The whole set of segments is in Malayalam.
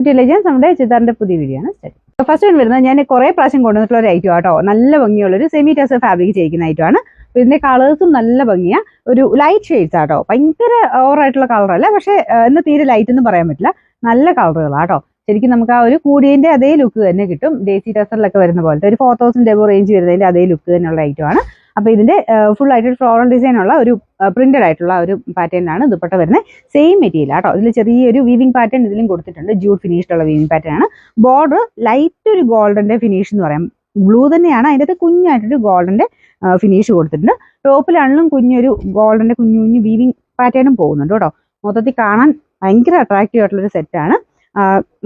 ഇന്റലിജൻസ് നമ്മുടെ ചിത്താറിന്റെ പുതിയ വീഡിയോ ആണ്. ഫസ്റ്റ് വൺ വരുന്നത് ഞാൻ കുറേ പ്രാവശ്യം കൊണ്ടുവന്നിട്ടുള്ള ഒരു ഐറ്റം ആട്ടോ. നല്ല ഭംഗിയുള്ളൊരു സെമി ടസർ ഫാബ്രിക് ചെയ്യിക്കുന്ന ഐറ്റമാണ്. ഇതിന്റെ കളേഴ്സും നല്ല ഭംഗിയാണ്. ഒരു ലൈറ്റ് ഷെയ്ഡ്സ് ആട്ടോ. ഭയങ്കര ഓവറായിട്ടുള്ള കളറല്ല, പക്ഷേ എന്ന് തീരെ ലൈറ്റ് എന്ന് പറയാൻ പറ്റില്ല. നല്ല കളറുകളാട്ടോ. ശരിക്കും നമുക്ക് ആ ഒരു കൂടിയതിന്റെ അതേ ലുക്ക് തന്നെ കിട്ടും. ഡേസി ടസറിലൊക്കെ വരുന്ന പോലത്തെ ഒരു 4000 എബോ റേഞ്ച് വരുന്നതിന്റെ അതേ ലുക്ക് തന്നെയുള്ള ഐറ്റമാണ്. അപ്പോൾ ഇതിന്റെ ഫുൾ ആയിട്ട് ഫ്ലോറൽ ഡിസൈൻ ഉള്ള ഒരു പ്രിന്റഡ് ആയിട്ടുള്ള ഒരു പാറ്റേണിലാണ് ദുപ്പട്ട വരുന്നത്. സെയിം മെറ്റീരിയൽ ആട്ടോ. ഇതിൽ ചെറിയൊരു വീവിംഗ് പാറ്റേൺ ഇതിലും കൊടുത്തിട്ടുണ്ട്. ജൂട്ട് ഫിനിഷിലുള്ള വീവിംഗ് പാറ്റേൺ ആണ്. ബോർഡർ ലൈറ്റ് ഒരു ഗോൾഡന്റെ ഫിനിഷ് എന്ന് പറയാം. ബ്ലൂ തന്നെയാണ്. അതിൻ്റെ അകത്ത് കുഞ്ഞായിട്ടൊരു ഗോൾഡന്റെ ഫിനിഷ് കൊടുത്തിട്ടുണ്ട്. ടോപ്പിലാണെങ്കിലും കുഞ്ഞൊരു ഗോൾഡന്റെ കുഞ്ഞു കുഞ്ഞു വീവിംഗ് പാറ്റേണും പോകുന്നുണ്ട് കേട്ടോ. മൊത്തത്തിൽ കാണാൻ ഭയങ്കര അട്രാക്റ്റീവ് ആയിട്ടുള്ളൊരു സെറ്റാണ്.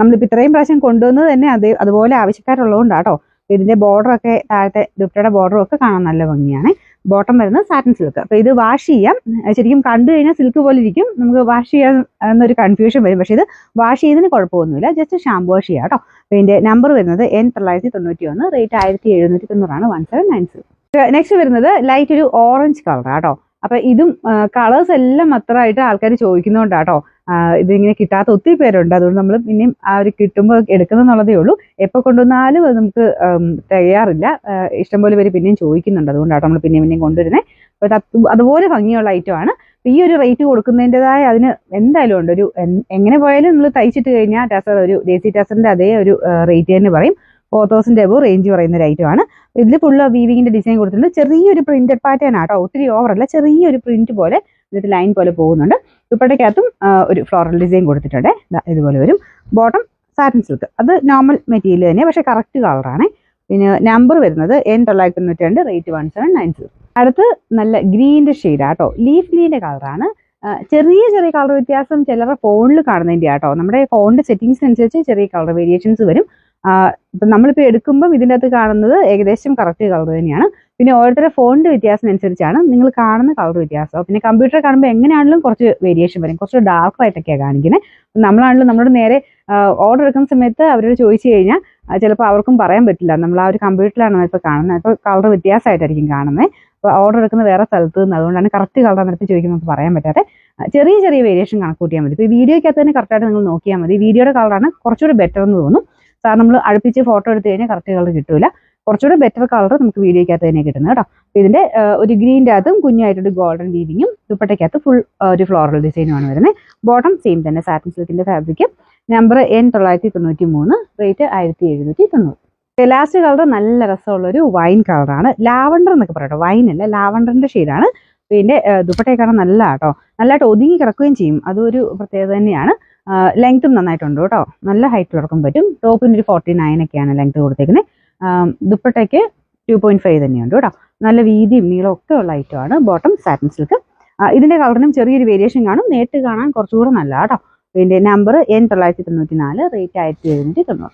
നമ്മളിപ്പോൾ ഇത്രയും പ്രാവശ്യം കൊണ്ടുവന്നത് തന്നെ അതുപോലെ ആവശ്യക്കാരുള്ളതുകൊണ്ടാട്ടോ. ഇതിന്റെ ബോർഡറൊക്കെ താഴത്തെ ദുപ്പട്ടയുടെ ബോർഡറും ഒക്കെ കാണാൻ നല്ല ഭംഗിയാണ്. ബോട്ടം വരുന്നത് സാറ്റിൻ സിൽക്ക്. അപ്പോൾ ഇത് വാഷ് ചെയ്യാം. ശരിക്കും കണ്ടു കഴിഞ്ഞാൽ സിൽക്ക് പോലെ ഇരിക്കും. നമുക്ക് വാഷ് ചെയ്യാൻ എന്നൊരു കൺഫ്യൂഷൻ വരും. പക്ഷേ ഇത് വാഷ് ചെയ്തതിന് കുഴപ്പമൊന്നുമില്ല. ജസ്റ്റ് ഷാമ്പു വാഷ് ചെയ്യാം കേട്ടോ. അപ്പോൾ ഇതിന്റെ നമ്പർ വരുന്നത് N991, റേറ്റ് 1790, 1790. നെക്സ്റ്റ് വരുന്നത് ലൈറ്റ് ഒരു ഓറഞ്ച് കളർ ആട്ടോ. അപ്പൊ ഇതും കളേഴ്സ് എല്ലാം അത്രയായിട്ട് ആൾക്കാർ ചോദിക്കുന്നതുകൊണ്ടാട്ടോ ഇതിങ്ങനെ കിട്ടാത്ത ഒത്തിരി പേരുണ്ട്. അതുകൊണ്ട് നമ്മൾ പിന്നെയും ആ ഒരു കിട്ടുമ്പോൾ എടുക്കുന്നുള്ളതേ ഉള്ളൂ. എപ്പോൾ കൊണ്ടുവന്നാലും അത് നമുക്ക് തികയാറില്ല. ഇഷ്ടംപോലെ പേര് പിന്നെയും ചോദിക്കുന്നുണ്ട്. അതുകൊണ്ടാട്ടോ നമ്മൾ പിന്നെയും കൊണ്ടുവരുന്നത്. അപ്പോൾ അതുപോലെ ഭംഗിയുള്ള ഐറ്റമാണ്. ഈ ഒരു റേറ്റ് കൊടുക്കുന്നതിൻ്റെതായ അതിന് എന്തായാലും ഉണ്ട്. ഒരു എങ്ങനെ പോയാലും നമ്മൾ തയ്ച്ചിട്ട് കഴിഞ്ഞാൽ ടസർ ഒരു ഡേസി ടസറിന്റെ അതേ ഒരു റേറ്റ് തന്നെ പറയും. 4000 എബോ റേഞ്ച് പറയുന്ന ഒരു ഐറ്റമാണ്. ഇതിൽ ഫുള്ള് വീവിങ്ങിന്റെ ഡിസൈൻ കൊടുത്തിട്ടുണ്ട്. ചെറിയൊരു പ്രിന്റഡ് പാറ്റേൺ ആട്ടോ. ഒത്തിരി ഓവറല്ല, ചെറിയൊരു പ്രിന്റ് പോലെ എന്നിട്ട് ലൈൻ പോലെ പോകുന്നുണ്ട്. ദുപ്പട്ടയ്ക്കകത്തും ഒരു ഫ്ലോറൽ ഡിസൈൻ കൊടുത്തിട്ടുണ്ട്. ഇതുപോലെ വരും. Bottom satin silk. അത് നോർമൽ മെറ്റീരിയൽ തന്നെ, പക്ഷെ കറക്റ്റ് കളറാണ്. പിന്നെ നമ്പർ വരുന്നത് N992, റേറ്റ് 1790. അടുത്ത് നല്ല ഗ്രീൻ്റെ ഷെയ്ഡ് ആട്ടോ. ലീഫ് ഗ്രീൻ്റെ കളറാണ്. ചെറിയ ചെറിയ കളർ വ്യത്യാസം ചിലരുടെ ഫോണിൽ കാണുന്നതിൻ്റെ ആട്ടോ. നമ്മുടെ ഫോണിന്റെ സെറ്റിംഗ്സ് അനുസരിച്ച് ചെറിയ കളർ വേരിയേഷൻസ് വരും. ഇപ്പം നമ്മളിപ്പോൾ എടുക്കുമ്പം ഇതിൻ്റെ അകത്ത് കാണുന്നത് ഏകദേശം കറക്റ്റ് കളർ തന്നെയാണ്. പിന്നെ ഓരോരുത്തരുടെ ഫോണിന്റെ വ്യത്യാസം അനുസരിച്ചാണ് നിങ്ങൾ കാണുന്ന കളർ വ്യത്യാസം. പിന്നെ കമ്പ്യൂട്ടർ കാണുമ്പോൾ എങ്ങനെയാണെങ്കിലും കുറച്ച് വേരിയേഷൻ വരും. കുറച്ച് ഡാർക്ക് ആയിട്ടൊക്കെയാണ് കാണിക്കുന്നത്. നമ്മളാണെങ്കിലും നമ്മുടെ നേരെ ഓർഡർ എടുക്കുന്ന സമയത്ത് അവരോട് ചോദിച്ചു കഴിഞ്ഞാൽ ചിലപ്പോൾ അവർക്കും പറയാൻ പറ്റില്ല. നമ്മൾ ആ ഒരു കമ്പ്യൂട്ടറിലാണ് ഇപ്പോൾ കാണുന്നത്. അപ്പോൾ കളർ വ്യത്യാസമായിട്ടായിരിക്കും കാണുന്നത്. അപ്പോൾ ഓർഡർ എടുക്കുന്ന വേറെ സ്ഥലത്ത് നിന്ന്, അതുകൊണ്ടാണ് കറക്റ്റ് കളർ നിരത്തി ചോദിക്കുമ്പോൾ നമുക്ക് പറയാൻ പറ്റാതെ ചെറിയ ചെറിയ വേരിയേഷൻ കണക്ക് കൂട്ടിയാൽ മതി. ഇപ്പോൾ ഈ വീഡിയോയ്ക്കകത്ത് തന്നെ കറക്റ്റായിട്ട് നിങ്ങൾ നോക്കിയാൽ മതി. വീഡിയോയുടെ കളറാണ് കുറച്ചുകൂടി ബെറ്റർ എന്ന് തോന്നും. സാർ നമ്മൾ അടുപ്പിച്ച് ഫോട്ടോ എടുത്തു കഴിഞ്ഞാൽ കറക്റ്റ് കളർ കിട്ടില്ല. കുറച്ചുകൂടെ ബെറ്റർ കളർ നമുക്ക് വീഡിയോയ്ക്കകത്ത് തന്നെ കിട്ടുന്നത് കേട്ടോ. ഇതിന്റെ ഒരു ഗ്രീൻ്റെ അകത്തും കുഞ്ഞായിട്ടൊരു ഗോൾഡൻ വീവിങ്ങും ദുപ്പട്ടയ്ക്കകത്ത് ഫുൾ ഒരു ഫ്ലോറൽ ഡിസൈനുമാണ് വരുന്നത്. ബോട്ടം സെയിം തന്നെ സാറ്റിൻ സിൽക്കിന്റെ fabric. Number N993, rate 1790. Last colour നല്ല രസമുള്ള ഒരു വൈൻ കളറാണ്. ലാവണ്ടർ എന്നൊക്കെ പറയട്ടോ. വൈൻ അല്ല, ലാവണ്ടറിന്റെ ഷെയ്ഡാണ്. പിന്നെ ദുപ്പട്ടയെ കാണാൻ നല്ല കേട്ടോ. നല്ലതായിട്ട് ഒതുങ്ങി കിടക്കുകയും ചെയ്യും. അതൊരു പ്രത്യേകത തന്നെയാണ്. ലെങ്ത്തും നന്നായിട്ടുണ്ട് കേട്ടോ. നല്ല ഹൈറ്റ് ഉറക്കം പറ്റും. ടോപ്പിന് ഒരു 49 ഒക്കെയാണ് ലെങ്ത് കൊടുത്തേക്കുന്നത്. ദുപ്പട്ടയ്ക്ക് 2.5 തന്നെയുണ്ട് കേട്ടോ. നല്ല വീതിയും നീളവും ഒക്കെ ഉള്ള ഐറ്റമാണ്. Bottom satin silk. ഇതിന്റെ കളറിനും ചെറിയൊരു വേരിയേഷൻ കാണും. നേരിട്ട് കാണാൻ കുറച്ചുകൂടെ നല്ല കേട്ടോ. ഇതിന്റെ നമ്പർ N994, റേറ്റ് 1790.